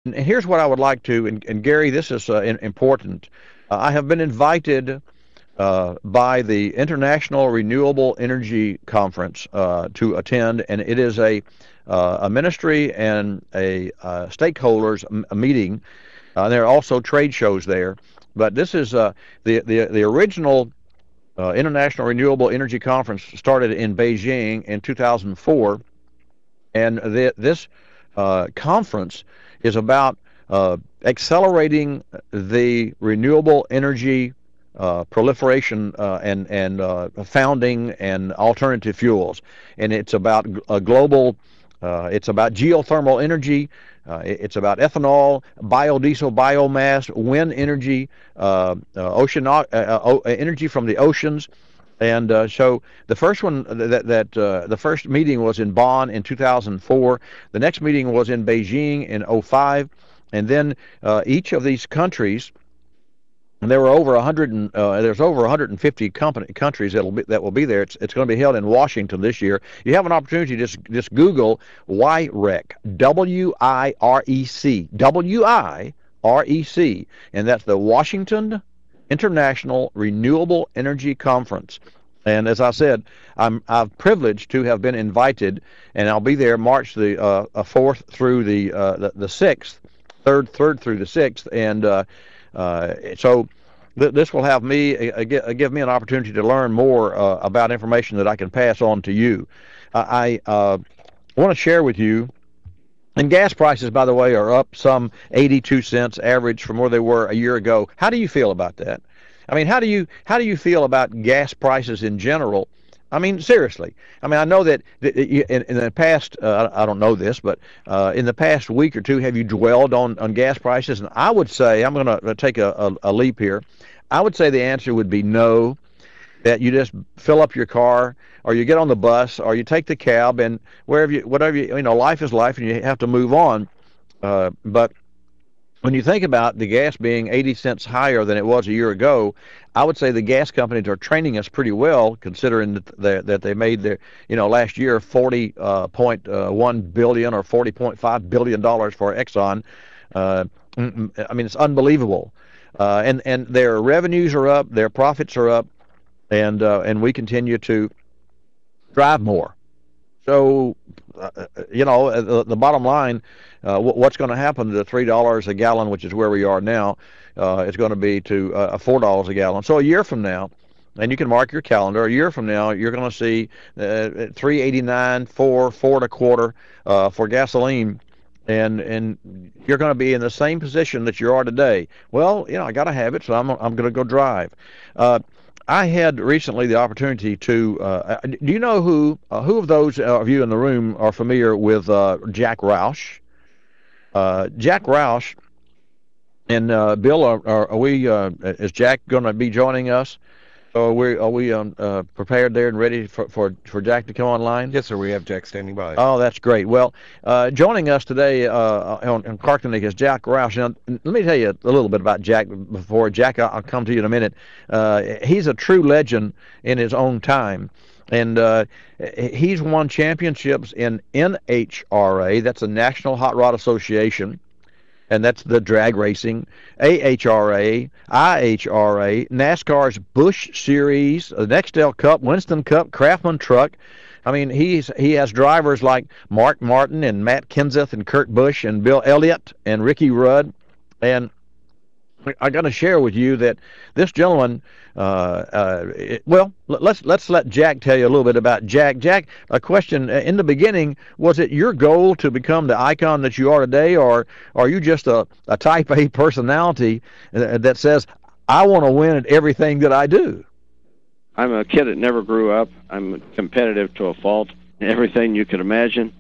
And here's what I would like to, and Gary, this is important. I have been invited by the International Renewable Energy Conference to attend, and it is a ministry and a stakeholders meeting. There are also trade shows there, but this is the original International Renewable Energy Conference started in Beijing in 2004, and this conference is about accelerating the renewable energy proliferation and founding and alternative fuels. And it's about a global, it's about geothermal energy, it's about ethanol, biodiesel, biomass, wind energy, energy from the oceans. And so the first one the first meeting was in Bonn in 2004. The next meeting was in Beijing in '05, and then each of these countries, and there were over 100 there's over 150 countries that will be there. It's going to be held in Washington this year. You have an opportunity to just Google WIREC, WIREC, and that's the Washington International Renewable Energy Conference. And as I said, I'm privileged to have been invited, and I'll be there March the 4th through the 6th, third through the 6th, and so this will have me give me an opportunity to learn more about information that I can pass on to you. I want to share with you. And gas prices, by the way, are up some 82 cents average from where they were a year ago. How do you feel about that? I mean, how do you feel about gas prices in general? I mean, seriously. I mean, I know that in the past, I don't know this, but in the past week or two, have you dwelled on gas prices? And I would say, I'm going to take a leap here. I would say the answer would be no, that you just fill up your car, or you get on the bus, or you take the cab, and whatever you know, life is life, and you have to move on. But when you think about the gas being 80 cents higher than it was a year ago, I would say the gas companies are training us pretty well, considering that they made their, last year $40.1 billion or $40.5 billion for Exxon. I mean, it's unbelievable. And their revenues are up, their profits are up, and we continue to drive more. So, the bottom line, what's going to happen to the $3 a gallon, which is where we are now, is going to be to $4 a gallon. So a year from now, and you can mark your calendar, a year from now, you're going to see $3.89, $4 and a quarter for gasoline. And you're going to be in the same position that you are today. Well, I got to have it, so I'm going to go drive. I had recently the opportunity to. Do you know who of those of you in the room are familiar with Jack Roush? Jack Roush and Bill, are we? Is Jack going to be joining us? Are we prepared there and ready for Jack to come online? Yes, sir. We have Jack standing by. Oh, that's great. Well, joining us today on Car Clinic is Jack Roush. Now, let me tell you a little bit about Jack before. Jack, I'll come to you in a minute. He's a true legend in his own time. And he's won championships in NHRA, that's the National Hot Rod Association, and that's the drag racing, AHRA, IHRA, NASCAR's Busch Series, the Nextel Cup, Winston Cup, Craftsman Truck. I mean, he has drivers like Mark Martin and Matt Kenseth and Kurt Busch and Bill Elliott and Ricky Rudd. And I got to share with you that this gentleman, well, let's let Jack tell you a little bit about Jack. Jack, a question in the beginning: was it your goal to become the icon that you are today, or are you just a Type A personality that says, "I want to win at everything that I do"? I'm a kid that never grew up. I'm competitive to a fault. Everything you could imagine.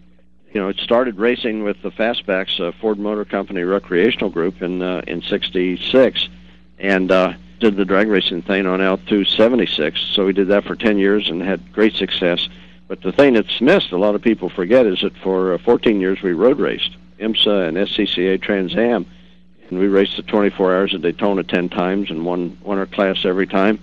It started racing with the Fastbacks, Ford Motor Company recreational group in '66, and did the drag racing thing on L276. So we did that for 10 years and had great success. But the thing that's missed, a lot of people forget, is that for 14 years we road raced, IMSA and SCCA Trans Am, and we raced the 24 hours at Daytona 10 times and won our class every time.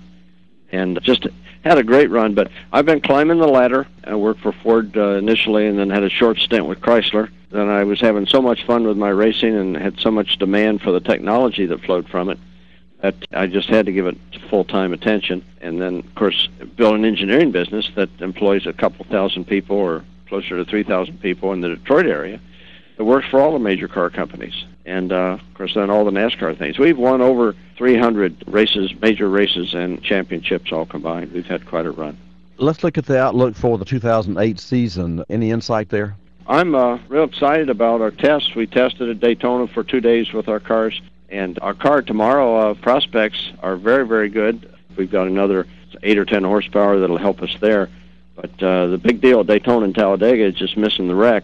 And just had a great run. But I've been climbing the ladder. I worked for Ford initially, and then had a short stint with Chrysler. Then I was having so much fun with my racing and had so much demand for the technology that flowed from it that I just had to give it full-time attention. And then, of course, build an engineering business that employs a couple thousand people or closer to 3,000 people in the Detroit area. It works for all the major car companies. And, of course, then all the NASCAR things. We've won over 300 races, major races, and championships all combined. We've had quite a run. Let's look at the outlook for the 2008 season. Any insight there? I'm real excited about our tests. We tested at Daytona for 2 days with our cars. And our car tomorrow prospects are very, very good. We've got another 8 or 10 horsepower that'll help us there. But the big deal at Daytona and Talladega is just missing the wreck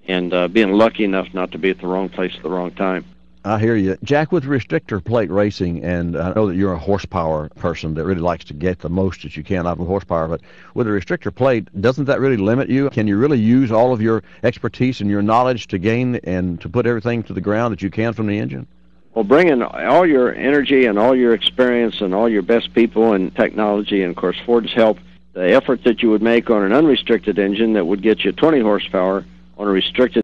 and being lucky enough not to be at the wrong place at the wrong time. I hear you. Jack, with restrictor plate racing, and I know that you're a horsepower person that really likes to get the most that you can out of horsepower, but with a restrictor plate, doesn't that really limit you? Can you really use all of your expertise and your knowledge to gain and to put everything to the ground that you can from the engine? Well, bring in all your energy and all your experience and all your best people and technology, and, of course, Ford's help. The effort that you would make on an unrestricted engine that would get you 20 horsepower on a restricted